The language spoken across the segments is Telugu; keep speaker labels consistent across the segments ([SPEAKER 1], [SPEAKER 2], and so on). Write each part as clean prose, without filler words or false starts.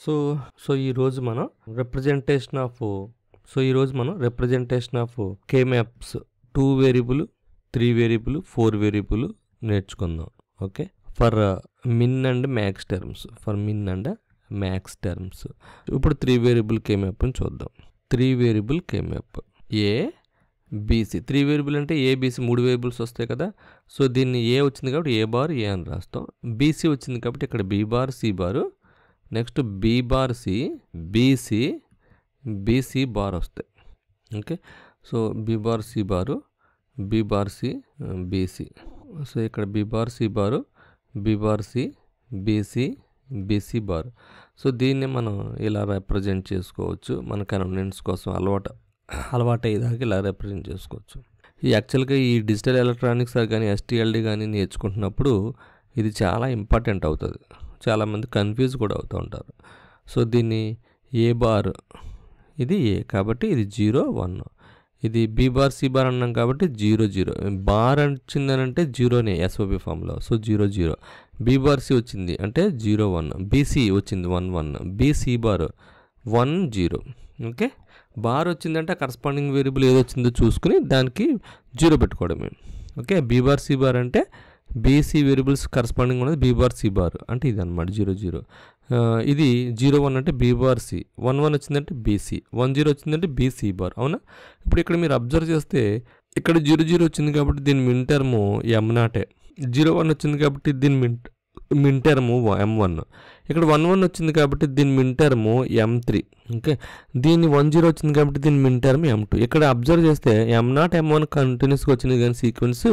[SPEAKER 1] సో ఈరోజు మనం representation of K maps 2 variable 3 variable 4 variable నేర్చుకుందాం. Okay, for min and max terms. ఇప్పుడు 3 వేరియబుల్ కే మ్యాప్ని చూద్దాం. 3 variable K map A BC. 3 variable అంటే ఏబీసీ 3 వేరియబుల్స్ వస్తాయి కదా. సో దీన్ని ఏ వచ్చింది కాబట్టి ఏ బార్ ఏ అని రాస్తాం. బీసీ వచ్చింది కాబట్టి ఇక్కడ B bar C bar, next B bar C BC bar వస్తాయి. Okay, so B bar C bar, B bar C BC. So ఇక్కడ B bar C bar, B bar C BC bar. So దీన్ని మనం ఇలా రిప్రజెంట్ చేసుకోవచ్చు. మన కన్వీనియన్స్ కోసం అలవాటు అయ్యేదాకా ఇలా రిప్రజెంట్ చేసుకోవచ్చు. ఈ యాక్చువల్గా ఈ డిజిటల్ ఎలక్ట్రానిక్స్ కానీ ఎస్టీఎల్డి కానీ నేర్చుకుంటున్నప్పుడు ఇది చాలా ఇంపార్టెంట్ అవుతుంది. చాలామంది కన్ఫ్యూజ్ కూడా అవుతూ ఉంటారు. సో దీన్ని ఏ బార్, ఇది ఏ కాబట్టి ఇది 0 1, ఇది బీ బార్ సి బార్ అన్నాం కాబట్టి 0 0. బార్ వచ్చిందని అంటే 0నే ఎస్ఓపి ఫామ్లో. సో 0 0. బీ బార్ సి వచ్చింది అంటే 0 1, బీసీ వచ్చింది 1 1, బీసీ బార్ 1 0. ఓకే, బార్ వచ్చిందంటే కరస్పాండింగ్ వేరియబుల్ ఏది వచ్చిందో చూసుకుని దానికి 0 పెట్టుకోవడమే. Okay, B bar C bar అంటే బీసీ వేరియబుల్స్ కరస్పాండింగ్ ఉన్నది బీ బార్ సి బార్ అంటే ఇది అనమాట 0 0. ఇది 0 1 అంటే బీ బార్ సి, 1 1 వచ్చిందంటే బీసీ, 1 0 వచ్చిందంటే బీసీ బార్. అవునా? ఇప్పుడు ఇక్కడ మీరు అబ్జర్వ్ చేస్తే ఇక్కడ 0 0 వచ్చింది కాబట్టి దీని మిన్ టర్ము M0. 0 1 వచ్చింది కాబట్టి దీని మిన్ టర్ము M1. ఇక్కడ 1 1 వచ్చింది కాబట్టి దీని మిన్ టర్ము M3. ఓకే, దీన్ని 1 0 వచ్చింది కాబట్టి దీని మిన్ టర్మ్ M2. ఇక్కడ అబ్జర్వ్ చేస్తే M0 M1 కంటిన్యూస్గా వచ్చింది కానీ సీక్వెన్స్,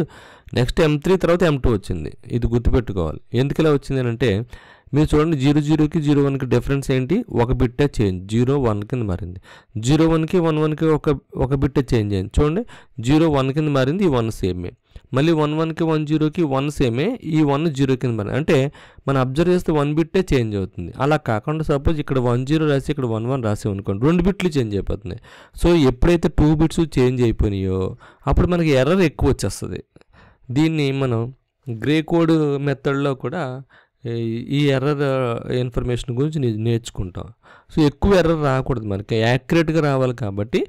[SPEAKER 1] నెక్స్ట్ M3 తర్వాత M2 వచ్చింది. ఇది గుర్తుపెట్టుకోవాలి. ఎందుకు ఇలా వచ్చింది అని అంటే మీరు చూడండి 0 0కి 0 1కి డిఫరెన్స్ ఏంటి? ఒక బిట్టే చేంజ్. 0 1 కింద మారింది. 0 1కి 1 1కి ఒక బిట్టే చేంజ్ అయింది. చూడండి 0 1 కింద మారింది, ఈ 1 సేమే. మళ్ళీ 1 1కి 1 0కి 1 సేమే, ఈ 1 0 కింద మారింది. అంటే మనం అబ్జర్వ్ చేస్తే 1 బిట్టే చేంజ్ అవుతుంది. అలా కాకుండా సపోజ్ ఇక్కడ 1 0 రాసి ఇక్కడ 1 1 రాసాం అనుకోండి, 2 బిట్లు చేంజ్ అయిపోతున్నాయి. సో ఎప్పుడైతే 2 బిట్స్ చేంజ్ అయిపోయినాయో అప్పుడు మనకి ఎర్రర్ ఎక్కువ వచ్చేస్తుంది. దీన్ని మనం గ్రే కోడ్ మెథడ్లో కూడా ఈ ఎర్రర్ ఇన్ఫర్మేషన్ గురించి నేర్చుకుంటాం. సో ఎక్కువ ఎర్రర్ రాకూడదు, మనకి యాక్యురేట్గా రావాలి. కాబట్టి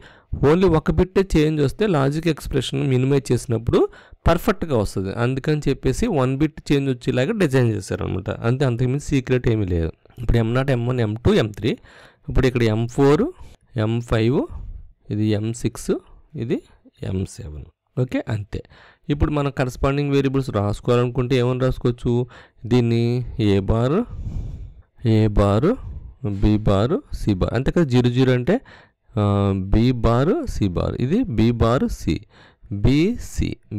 [SPEAKER 1] ఓన్లీ ఒక బిట్టే చేంజ్ వస్తే లాజిక్ ఎక్స్ప్రెషన్ మినిమైజ్ చేసినప్పుడు పర్ఫెక్ట్గా వస్తుంది. అందుకని చెప్పేసి 1 బిట్ చేంజ్ వచ్చేలాగా డిజైన్ చేశారనమాట. అంతకుమించి సీక్రెట్ ఏమీ లేదు. ఇప్పుడు M0 M1 M2 M3, ఇప్పుడు ఇక్కడ M4 M5, ఇది M6, ఇది M7. ఓకే, అంతే. ఇప్పుడు మనం కరస్పాండింగ్ వేరియబుల్స్ రాసుకోవాలనుకుంటే ఏమని రాసుకోవచ్చు? దీన్ని A bar B bar C bar, అంతే కదా. 0 0 అంటే బీ బార్ సి బార్, ఇది B bar C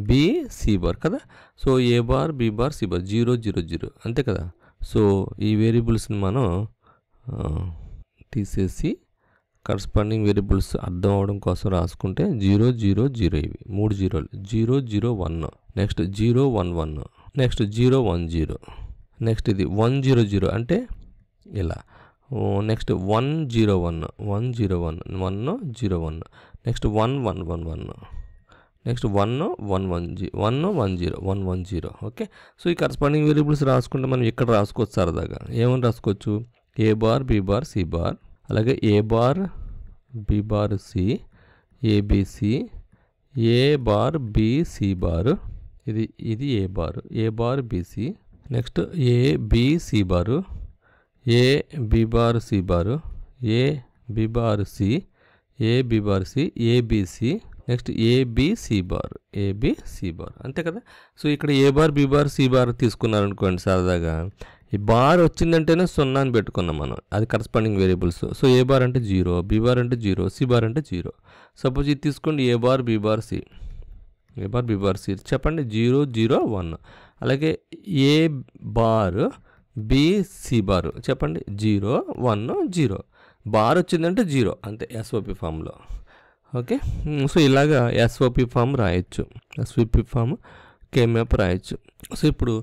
[SPEAKER 1] BC bar కదా. So A bar B bar C bar 0 0 0, అంతే కదా. సో ఈ వేరియబుల్స్ని మనం తీసేసి కరస్పాండింగ్ వేరియబుల్స్ అర్థం అవడం కోసం రాసుకుంటే 0 0 0, ఇవి 3 0, 0 0 1, నెక్స్ట్ 0 1 1, నెక్స్ట్ 0 1 0, నెక్స్ట్ ఇది 1 0 0 అంటే ఇలా, next 1 0 1 1 0 1 1 0 1, next 1 1 1 1, next 1 1 1 1 1 0 1 1 0. Okay, so ఈ కరస్పాండింగ్ వేరియబుల్స్ రాసుకుంటే మనం ఇక్కడ రాసుకోవచ్చు సరదాగా. ఏమని రాసుకోవచ్చు? A bar B bar C bar, అలాగే A bar B bar C ABC, A bar BC bar, ఇది A bar BC, next A BC bar, A B bar C bar, A B bar C ABC, next ABC bar, అంతే కదా. సో ఇక్కడ A bar B bar C bar తీసుకున్నారనుకోండి సరదాగా, ఈ బార్ వచ్చిందంటేనే 0 అని పెట్టుకున్నాం మనం, అది corresponding variables. So A bar అంటే 0, బీ బార్ అంటే 0, సి బార్ అంటే 0. సపోజ్ ఇది తీసుకోండి ఏ బార్ బీ బార్ సి చెప్పండి 0 0 1. అలాగే A bar B C bar చెప్పండి 0 1 0. బార్ వచ్చిందంటే 0, అంతే ఎస్ఓపి ఫామ్లో. ఓకే, సో ఇలాగా ఎస్ఓపి ఫామ్ రాయొచ్చు, ఎస్ఓపి ఫామ్ కే మ్యాప్ రాయొచ్చు. సో ఇప్పుడు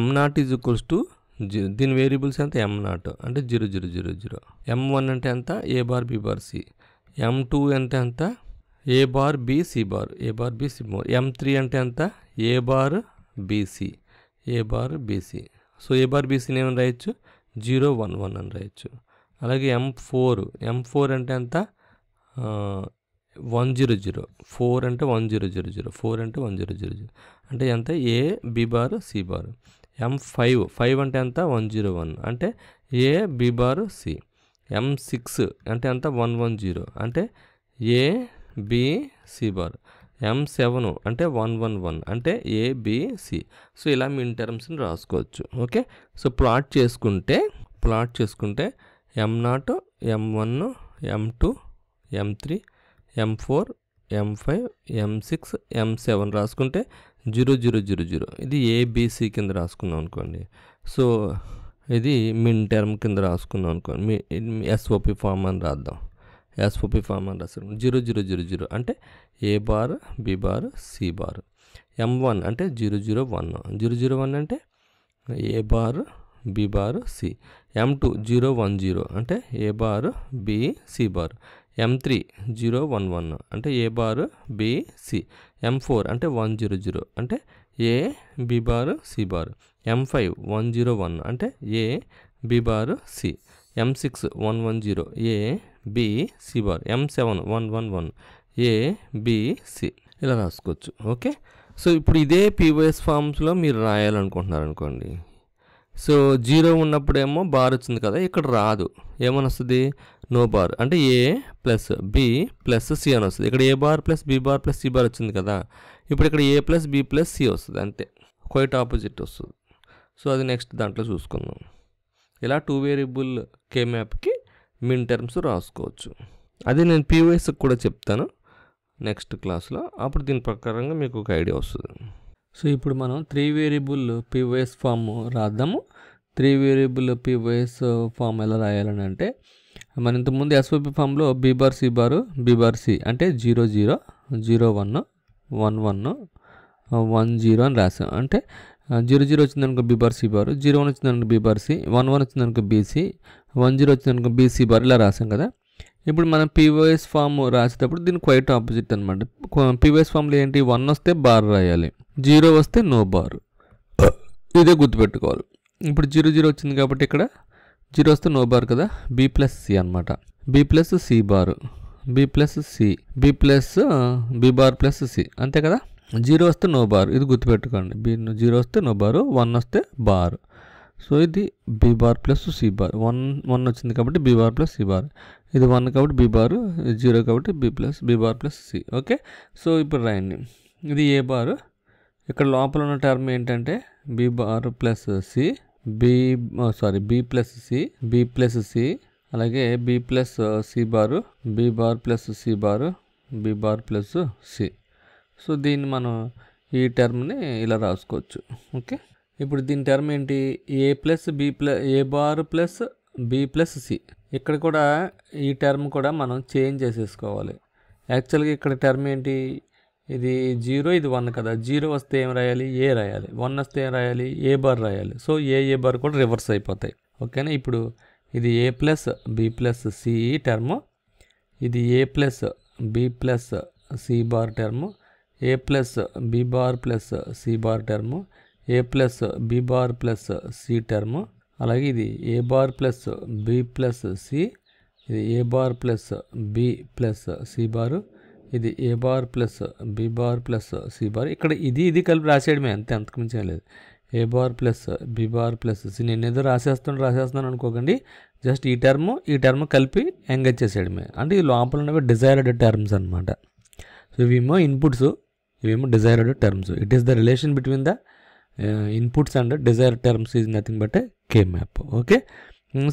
[SPEAKER 1] M0 = దీని వేరియబుల్స్ ఎంత? M0 అంటే 0 0 0 0. M1 అంటే ఎంత? A bar B bar C. M2 అంటే ఎంత? A bar B C bar, M3 అంటే ఎంత? A bar BC, so A bar బీసీని ఏమని రాయొచ్చు? 0 1 1 అని రాయొచ్చు. అలాగే M4 అంటే ఎంత 100, 4 అంటే 1000, 4 అంటే 1000 అంటే ఎంత A B bar C bar. M5 అంటే ఎంత 101 అంటే A B bar C. M6 అంటే ఎంత 110 అంటే A B C bar. M7 అంటే 111 అంటే A B C. సో ఇలా మిన్ టర్మ్స్ని రాసుకోవచ్చు. ఓకే, సో ప్లాట్ చేసుకుంటే M0, M1, M2, M3, M4, M5, M6, M7 రాసుకుంటే 0 0 0 0 ఇది ABC కింద రాసుకున్నాం అనుకోండి. సో ఇది మిన్ టర్మ్ కింద రాసుకున్నాం అనుకోండి. SOP ఫామ్ అని రాద్దాం. SOP ఫామ్ అని రాస్తాం. 0 0 0 0 అంటే A bar B bar C bar. M1 అంటే 0 0 1 0 0 1 అంటే A bar B bar C. M2 0 1 0 అంటే A bar B C bar. M3 0 1 1 అంటే A bar B C. M4 అంటే 1 0 0 అంటే A B bar C bar. M5 1 0 1 అంటే A B bar C. M6 1 1 0 A B C bar. M7 1 1 1 A B C. ఇలా రాసుకోవచ్చు. ఓకే, సో ఇప్పుడు ఇదే POS ఫామ్స్లో మీరు రాయాలనుకుంటున్నారు అనుకోండి. సో 0 ఉన్నప్పుడేమో బార్ వచ్చింది కదా, ఇక్కడ రాదు. ఏమని వస్తుంది? నో బార్ అంటే A plus B plus C అని వస్తుంది. ఇక్కడ A bar plus B bar plus C bar వచ్చింది కదా, ఇప్పుడు ఇక్కడ A plus B plus C వస్తుంది. అంతే, క్వైట్ ఆపోజిట్ వస్తుంది. సో అది నెక్స్ట్ దాంట్లో చూసుకుందాం. ఇలా 2 వేరియబుల్ K మ్యాప్కి మిన్ టర్మ్స్ రాసుకోవచ్చు. అది నేను POSకి కూడా చెప్తాను నెక్స్ట్ క్లాస్లో. అప్పుడు దీని ప్రకారంగా మీకు ఒక ఐడియా వస్తుంది. సో ఇప్పుడు మనం 3 వేరియబుల్ POS ఫామ్ రాద్దాము. 3 వేరియబుల్ POS ఫామ్ ఎలా రాయాలని అంటే, మన ఇంతకుముందు SOP ఫామ్లో B bar C bar B bar C అంటే 0 0 0 1 1 1 1 0 అని రాసాం. అంటే 0 0 వచ్చిందనుకో B బార్ C బారు, 0 1 వచ్చిందనుకో B బార్ C, 1 1 వచ్చిందనుకో BC, 1 0 వచ్చిందనుకో BC బార్. ఇలా రాసాం కదా. ఇప్పుడు మనం POS ఫామ్ రాసేటప్పుడు దీన్ని క్వైట్ ఆపోజిట్ అనమాట. POS ఫామ్లో ఏంటి? 1 వస్తే బార్ రాయాలి, 0 వస్తే నో బార్. ఇదే గుర్తుపెట్టుకోవాలి. ఇప్పుడు 0 0 వచ్చింది కాబట్టి ఇక్కడ 0 వస్తే నో బార్ కదా, B ప్లస్ C అనమాట. B plus C bar, B plus C, B plus B bar plus C, అంతే కదా. 0 వస్తే నో బార్, ఇది గుర్తుపెట్టుకోండి. 0 వస్తే నో బారు, 1 వస్తే బార్. సో ఇది B bar plus C bar. 1 వచ్చింది కాబట్టి B bar plus C bar. ఇది 1 కాబట్టి B బారు, 0 కాబట్టి B bar plus C. Okay, so ఇప్పుడు రాయండి. ఇది A బారు. ఇక్కడ లోపల ఉన్న టర్మ్ ఏంటంటే B bar plus C, B plus C, B plus C, అలాగే B plus C bar, B bar plus C bar, B bar plus C. So దీన్ని మనం ఈ టర్మ్ని ఇలా రాసుకోవచ్చు. ఓకే, ఇప్పుడు దీని టర్మ్ ఏంటి? A plus A bar plus B plus C. ఇక్కడ కూడా ఈ టర్మ్ కూడా మనం చేంజ్ చేసేసుకోవాలి. యాక్చువల్గా ఇక్కడ టర్మ్ ఏంటి? ఇది 0, ఇది 1 కదా. 0 వస్తే ఏం రాయాలి? A రాయాలి. 1 వస్తే ఏం రాయాలి? A బార్ రాయాలి. సో A బార్ కూడా రివర్స్ అయిపోతాయి. ఓకేనా. ఇప్పుడు ఇది A plus B plus C term, ఇది A plus B plus C bar term, A plus B bar plus C bar term, A plus B bar plus C term, అలాగే ఇది A bar plus B plus C, ఇది A bar plus B plus C బారు, ఇది A bar plus B bar plus C bar. ఇక్కడ ఇది కలిపి రాసేయడమే, అంతే, అంతకుమించి లేదు. A bar plus B bar plus C. నేను ఏదో రాసేస్తున్నాను అనుకోకండి. జస్ట్ ఈ టర్మ్ కలిపి ఎంగేజ్ చేసేయడమే. అంటే ఈ లోపల ఉన్నవి డిజైర్డ్ టర్మ్స్ అనమాట. సో ఇవేమో ఇన్పుట్స్, ఇవేమో desired terms. It is the relation between the inputs and desired terms is nothing but a K map. Okay,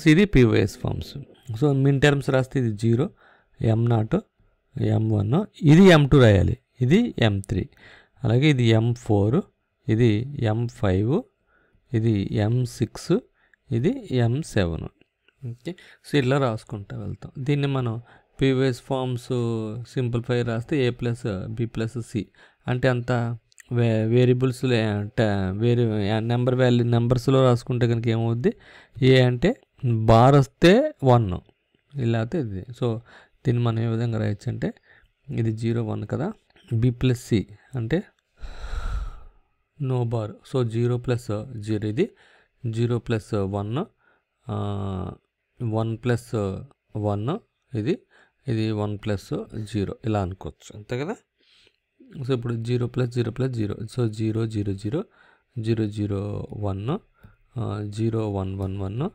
[SPEAKER 1] so ఇది POS forms. So min terms రాస్తే ఇది 0, M0, M1, ఇది M2 రాయాలి, ఇది M3, అలాగే ఇది M4, ఇది M5, ఇది M6, ఇది M7. ఓకే, సో ఇలా రాసుకుంటా వెళ్తాం. దీన్ని మనం POS ఫామ్స్ సింప్లిఫై రాస్తే A plus B plus C అంటే అంత వేరియబుల్స్ నెంబర్స్లో రాసుకుంటే కనుక ఏమవుద్ది? A అంటే బార్ వస్తే 1, ఇలా అయితే ఇది. సో దీన్ని మనం ఏ విధంగా రాయొచ్చు అంటే, ఇది 0 1 కదా, B ప్లస్ C అంటే నో బార్. సో 0 ప్లస్ 0, ఇది 0 ప్లస్ 1, 1 ప్లస్ 1 ఇది 1 ప్లస్ 0 ఇలా అనుకోవచ్చు అంతే కదా. సో ఇప్పుడు 0 ప్లస్ 0 ప్లస్ 0, సో 0 0 0 0 0 1 0 1 1 1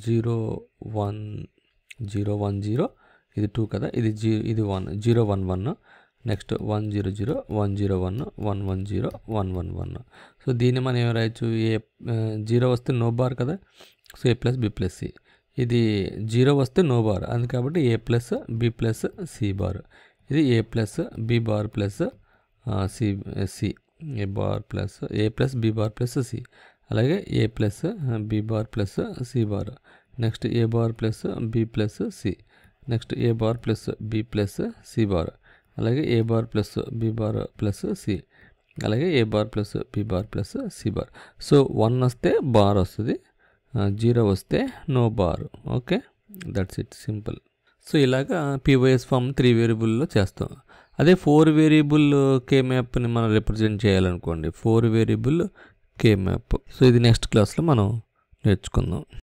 [SPEAKER 1] 0 1 0 1 0 ఇది 2 కదా, ఇది 1 0 1 1 నెక్స్ట్ 1 0 0 1 0 1 1 1 0 1 1 1. సో దీన్ని మనం ఏం రాయొచ్చు, ఏ 0 వస్తే నో బార్ కదా, so A plus B plus C. ఇది 0 వస్తే నో బార్ అందు కాబట్టి A plus B plus C bar. ఇది A plus B bar plus C A bar plus A plus B bar plus C. అలాగే A plus B bar plus C bar. Next A bar plus B plus C. Next A bar plus B plus C bar. అలాగే A bar plus B bar plus C. అలాగే A bar plus B bar plus C bar. So 1 వస్తే బార్ వస్తుంది, 0 వస్తే no bar. Okay, that's it, simple. So ఇలాగా పీవైఎస్ ఫామ్ 3 వేరియబుల్లో చేస్తాం. అదే 4 వేరియబుల్ కే మ్యాప్ని మనం రిప్రజెంట్ చేయాలనుకోండి, 4 వేరియబుల్ కే మ్యాప్. సో ఇది నెక్స్ట్ క్లాస్లో మనం నేర్చుకుందాం.